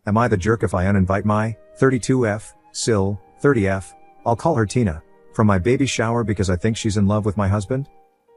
Am I the jerk if I uninvite my 32F, Sil, 30F, I'll call her Tina, from my baby shower because I think she's in love with my husband?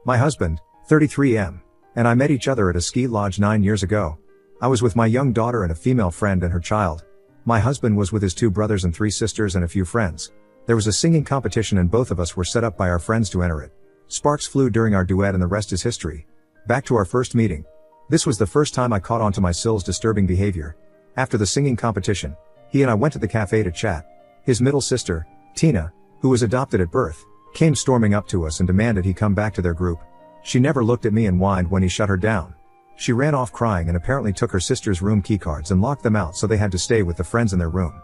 My husband, 33M, and I met each other at a ski lodge 9 years ago. I was with my young daughter and a female friend and her child. My husband was with his 2 brothers and 3 sisters and a few friends. There was a singing competition and both of us were set up by our friends to enter it. Sparks flew during our duet and the rest is history. Back to our first meeting. This was the first time I caught on to my Sil's disturbing behavior. After the singing competition, he and I went to the cafe to chat. His middle sister, Tina, who was adopted at birth, came storming up to us and demanded he come back to their group. She never looked at me and whined when he shut her down. She ran off crying and apparently took her sister's room keycards and locked them out so they had to stay with the friends in their room.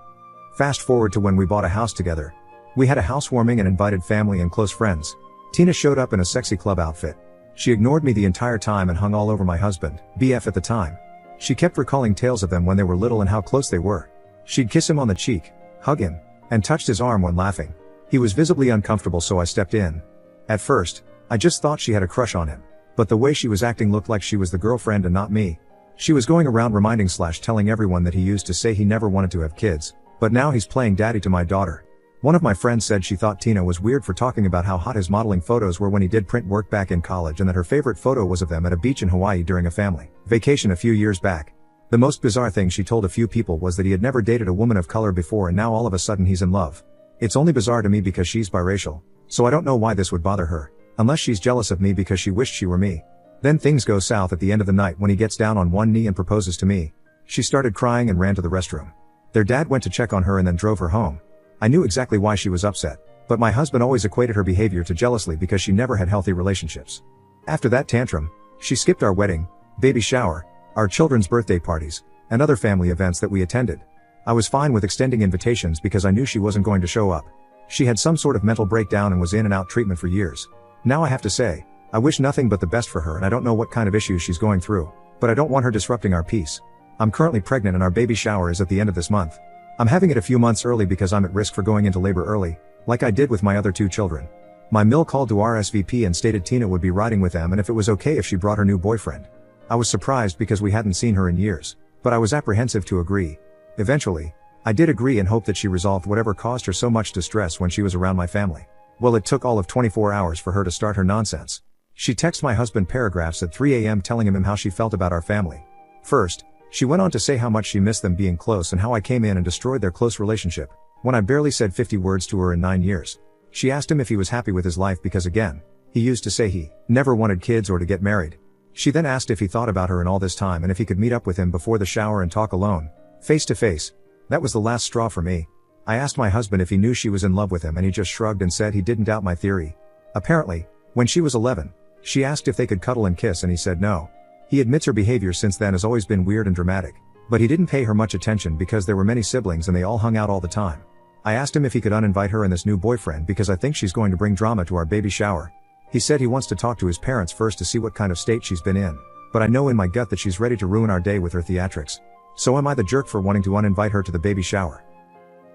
Fast forward to when we bought a house together. We had a housewarming and invited family and close friends. Tina showed up in a sexy club outfit. She ignored me the entire time and hung all over my husband, BF at the time. She kept recalling tales of them when they were little and how close they were. She'd kiss him on the cheek, hug him, and touched his arm when laughing. He was visibly uncomfortable so I stepped in. At first, I just thought she had a crush on him. But the way she was acting looked like she was the girlfriend and not me. She was going around reminding/telling everyone that he used to say he never wanted to have kids, but now he's playing daddy to my daughter. One of my friends said she thought Tina was weird for talking about how hot his modeling photos were when he did print work back in college and that her favorite photo was of them at a beach in Hawaii during a family vacation a few years back. The most bizarre thing she told a few people was that he had never dated a woman of color before and now all of a sudden he's in love. It's only bizarre to me because she's biracial, so I don't know why this would bother her, unless she's jealous of me because she wished she were me. Then things go south at the end of the night when he gets down on one knee and proposes to me. She started crying and ran to the restroom. Their dad went to check on her and then drove her home. I knew exactly why she was upset, but my husband always equated her behavior to jealousy because she never had healthy relationships. After that tantrum, she skipped our wedding, baby shower, our children's birthday parties, and other family events that we attended. I was fine with extending invitations because I knew she wasn't going to show up. She had some sort of mental breakdown and was in and out treatment for years. Now I have to say, I wish nothing but the best for her and I don't know what kind of issues she's going through, but I don't want her disrupting our peace. I'm currently pregnant and our baby shower is at the end of this month. I'm having it a few months early because I'm at risk for going into labor early, like I did with my other 2 children. My mill called to RSVP and stated Tina would be riding with them and if it was okay if she brought her new boyfriend. I was surprised because we hadn't seen her in years, but I was apprehensive to agree. Eventually, I did agree and hoped that she resolved whatever caused her so much distress when she was around my family. Well, it took all of 24 hours for her to start her nonsense. She texted my husband paragraphs at 3 a.m. telling him how she felt about our family. First, she went on to say how much she missed them being close and how I came in and destroyed their close relationship, when I barely said 50 words to her in 9 years. She asked him if he was happy with his life because again, he used to say he never wanted kids or to get married. She then asked if he thought about her in all this time and if he could meet up with him before the shower and talk alone, face to face. That was the last straw for me. I asked my husband if he knew she was in love with him and he just shrugged and said he didn't doubt my theory. Apparently, when she was 11, she asked if they could cuddle and kiss and he said no. He admits her behavior since then has always been weird and dramatic, but he didn't pay her much attention because there were many siblings and they all hung out all the time. I asked him if he could uninvite her and this new boyfriend because I think she's going to bring drama to our baby shower. He said he wants to talk to his parents first to see what kind of state she's been in, but I know in my gut that she's ready to ruin our day with her theatrics. So am I the jerk for wanting to uninvite her to the baby shower?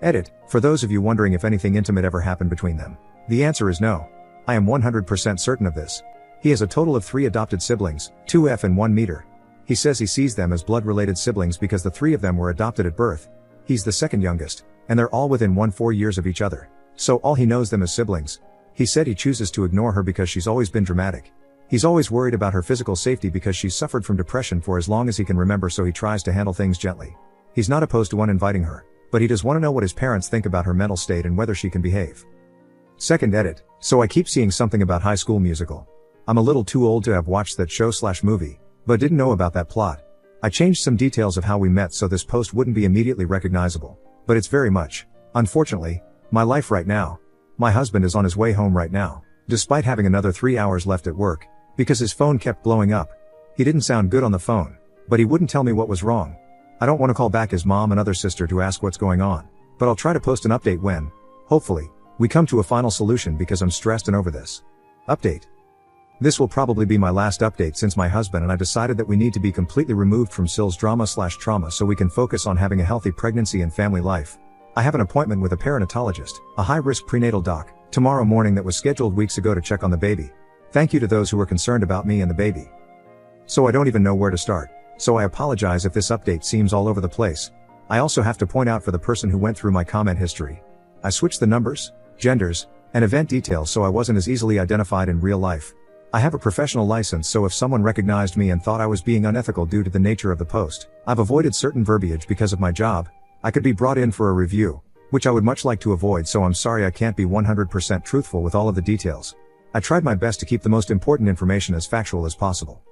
Edit, for those of you wondering if anything intimate ever happened between them. The answer is no. I am 100% certain of this. He has a total of 3 adopted siblings, 2F and 1 meter. He says he sees them as blood-related siblings because the 3 of them were adopted at birth. He's the second youngest, and they're all within 4 years of each other. So all he knows them as siblings. He said he chooses to ignore her because she's always been dramatic. He's always worried about her physical safety because she's suffered from depression for as long as he can remember, so he tries to handle things gently. He's not opposed to uninviting her, but he does want to know what his parents think about her mental state and whether she can behave. Second edit, so I keep seeing something about High School Musical. I'm a little too old to have watched that show/movie, but didn't know about that plot. I changed some details of how we met so this post wouldn't be immediately recognizable, but it's very much, unfortunately, my life right now. My husband is on his way home right now, despite having another 3 hours left at work, because his phone kept blowing up. He didn't sound good on the phone, but he wouldn't tell me what was wrong. I don't want to call back his mom and other sister to ask what's going on, but I'll try to post an update when, hopefully, we come to a final solution because I'm stressed and over this. Update. This will probably be my last update since my husband and I decided that we need to be completely removed from Sil's drama/trauma so we can focus on having a healthy pregnancy and family life. I have an appointment with a perinatologist, a high-risk prenatal doc, tomorrow morning that was scheduled weeks ago to check on the baby. Thank you to those who are concerned about me and the baby. So I don't even know where to start, so I apologize if this update seems all over the place. I also have to point out for the person who went through my comment history. I switched the numbers, genders, and event details so I wasn't as easily identified in real life. I have a professional license, so if someone recognized me and thought I was being unethical due to the nature of the post, I've avoided certain verbiage because of my job. I could be brought in for a review, which I would much like to avoid, so I'm sorry I can't be 100% truthful with all of the details. I tried my best to keep the most important information as factual as possible.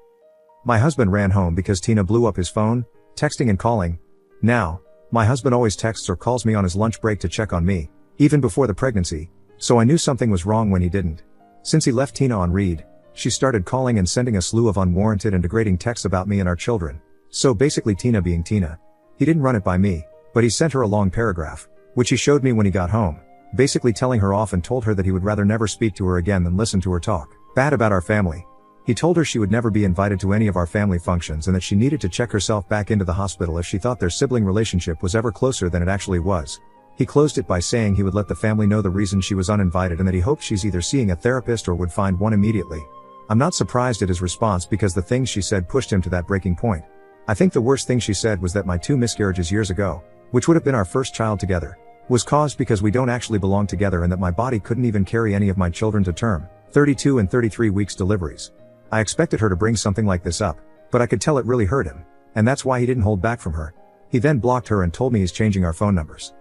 My husband ran home because Tina blew up his phone, texting and calling. Now, my husband always texts or calls me on his lunch break to check on me, even before the pregnancy, so I knew something was wrong when he didn't. Since he left Tina on read, she started calling and sending a slew of unwarranted and degrading texts about me and our children. So basically Tina being Tina. He didn't run it by me, but he sent her a long paragraph, which he showed me when he got home, basically telling her off and told her that he would rather never speak to her again than listen to her talk bad about our family. He told her she would never be invited to any of our family functions and that she needed to check herself back into the hospital if she thought their sibling relationship was ever closer than it actually was. He closed it by saying he would let the family know the reason she was uninvited and that he hoped she's either seeing a therapist or would find one immediately. I'm not surprised at his response because the things she said pushed him to that breaking point. I think the worst thing she said was that my 2 miscarriages years ago, which would have been our first child together, was caused because we don't actually belong together and that my body couldn't even carry any of my children to term, 32 and 33 weeks deliveries. I expected her to bring something like this up, but I could tell it really hurt him, and that's why he didn't hold back from her. He then blocked her and told me he's changing our phone numbers.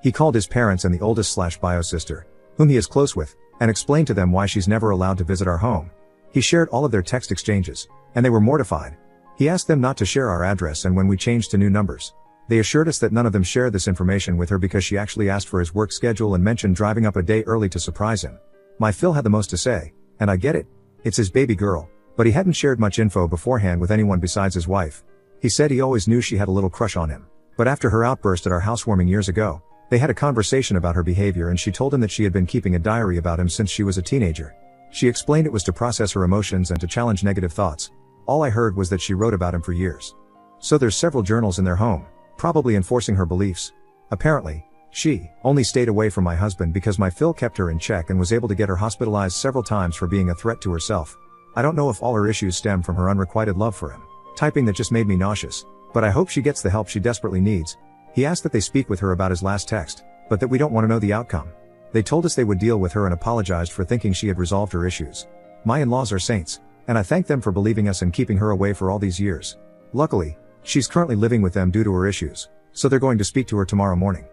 He called his parents and the oldest/bio sister, whom he is close with, and explained to them why she's never allowed to visit our home. He shared all of their text exchanges, and they were mortified. He asked them not to share our address, and when we changed to new numbers, they assured us that none of them shared this information with her because she actually asked for his work schedule and mentioned driving up a day early to surprise him. My Phil had the most to say, and I get it. It's his baby girl, but he hadn't shared much info beforehand with anyone besides his wife. He said he always knew she had a little crush on him, but after her outburst at our housewarming years ago, they had a conversation about her behavior and she told him that she had been keeping a diary about him since she was a teenager. She explained it was to process her emotions and to challenge negative thoughts. All I heard was that she wrote about him for years. So there's several journals in their home, probably enforcing her beliefs. Apparently, she only stayed away from my husband because my Phil kept her in check and was able to get her hospitalized several times for being a threat to herself. I don't know if all her issues stem from her unrequited love for him. Typing that just made me nauseous, but I hope she gets the help she desperately needs. He asked that they speak with her about his last text, but that we don't want to know the outcome. They told us they would deal with her and apologized for thinking she had resolved her issues. My in-laws are saints, and I thank them for believing us and keeping her away for all these years. Luckily, she's currently living with them due to her issues, so they're going to speak to her tomorrow morning.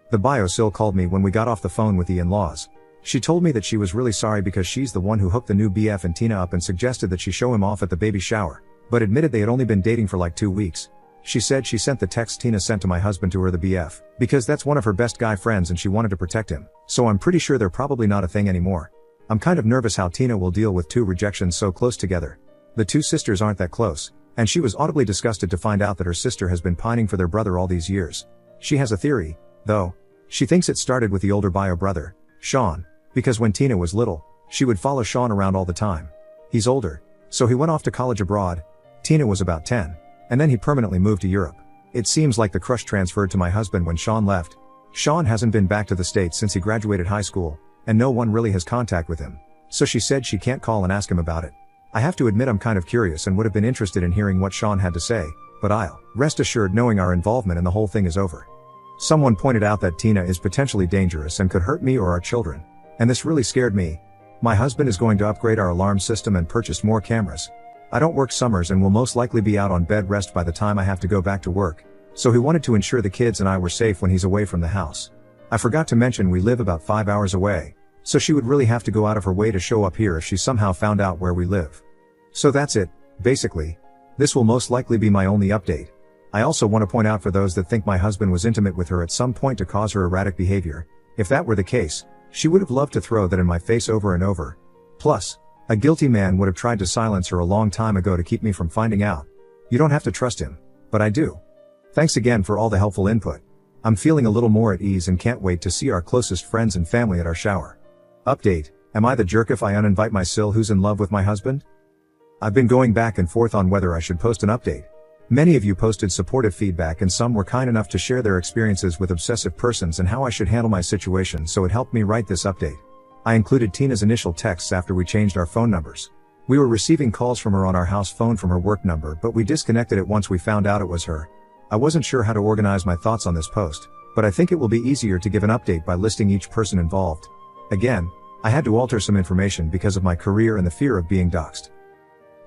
The bio-sil called me when we got off the phone with the in-laws. She told me that she was really sorry because she's the one who hooked the new BF and Tina up and suggested that she show him off at the baby shower, but admitted they had only been dating for like 2 weeks. She said she sent the text Tina sent to my husband to her, the BF, because that's one of her best guy friends and she wanted to protect him, so I'm pretty sure they're probably not a thing anymore. I'm kind of nervous how Tina will deal with 2 rejections so close together. The 2 sisters aren't that close, and she was audibly disgusted to find out that her sister has been pining for their brother all these years. She has a theory, though. She thinks it started with the older bio brother, Sean, because when Tina was little, she would follow Sean around all the time. He's older, so he went off to college abroad. Tina was about 10, and then he permanently moved to Europe. It seems like the crush transferred to my husband when Sean left. Sean hasn't been back to the States since he graduated high school, and no one really has contact with him, so she said she can't call and ask him about it. I have to admit I'm kind of curious and would have been interested in hearing what Sean had to say, but I'll rest assured knowing our involvement and the whole thing is over. Someone pointed out that Tina is potentially dangerous and could hurt me or our children, and this really scared me. My husband is going to upgrade our alarm system and purchase more cameras. I don't work summers and will most likely be out on bed rest by the time I have to go back to work, so he wanted to ensure the kids and I were safe when he's away from the house. I forgot to mention we live about 5 hours away, so she would really have to go out of her way to show up here if she somehow found out where we live. So that's it, basically. This will most likely be my only update. I also want to point out for those that think my husband was intimate with her at some point to cause her erratic behavior, if that were the case, she would have loved to throw that in my face over and over. Plus, a guilty man would have tried to silence her a long time ago to keep me from finding out. You don't have to trust him, but I do. Thanks again for all the helpful input. I'm feeling a little more at ease and can't wait to see our closest friends and family at our shower. Update: am I the jerk if I uninvite my Sil who's in love with my husband? I've been going back and forth on whether I should post an update. Many of you posted supportive feedback and some were kind enough to share their experiences with obsessive persons and how I should handle my situation, so it helped me write this update. I included Tina's initial texts after we changed our phone numbers. We were receiving calls from her on our house phone from her work number, but we disconnected it once we found out it was her. I wasn't sure how to organize my thoughts on this post, but I think it will be easier to give an update by listing each person involved. Again, I had to alter some information because of my career and the fear of being doxxed.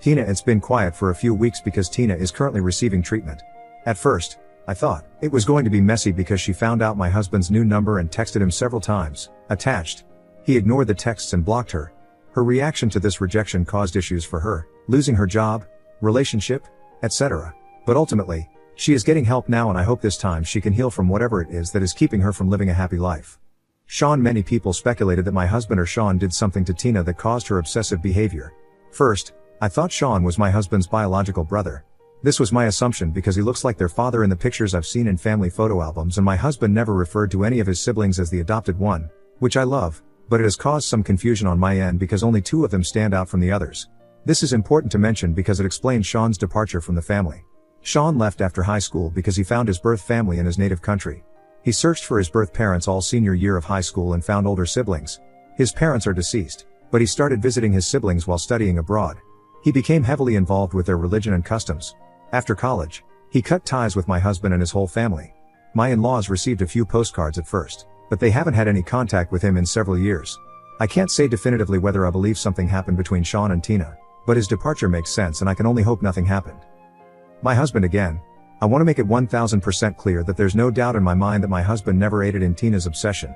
Tina. It's been quiet for a few weeks because Tina is currently receiving treatment. At first, I thought it was going to be messy because she found out my husband's new number and texted him several times. Attached. He ignored the texts and blocked her. Her reaction to this rejection caused issues for her, losing her job, relationship, etc. But ultimately, she is getting help now, and I hope this time she can heal from whatever it is that is keeping her from living a happy life. Sean. Many people speculated that my husband or Sean did something to Tina that caused her obsessive behavior. First, I thought Sean was my husband's biological brother. This was my assumption because he looks like their father in the pictures I've seen in family photo albums, and my husband never referred to any of his siblings as the adopted one, which I love, but it has caused some confusion on my end because only 2 of them stand out from the others. This is important to mention because it explains Sean's departure from the family. Sean left after high school because he found his birth family in his native country. He searched for his birth parents all senior year of high school and found older siblings. His parents are deceased, but he started visiting his siblings while studying abroad. He became heavily involved with their religion and customs. After college, he cut ties with my husband and his whole family. My in-laws received a few postcards at first, but they haven't had any contact with him in several years. I can't say definitively whether I believe something happened between Sean and Tina, but his departure makes sense and I can only hope nothing happened. My husband. Again, I want to make it 1000% clear that there's no doubt in my mind that my husband never aided in Tina's obsession.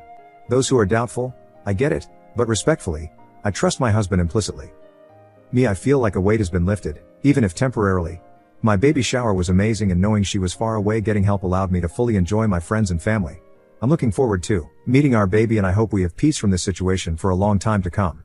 Those who are doubtful, I get it, but respectfully, I trust my husband implicitly. Me. I feel like a weight has been lifted, even if temporarily. My baby shower was amazing, and knowing she was far away getting help allowed me to fully enjoy my friends and family. I'm looking forward to meeting our baby, and I hope we have peace from this situation for a long time to come.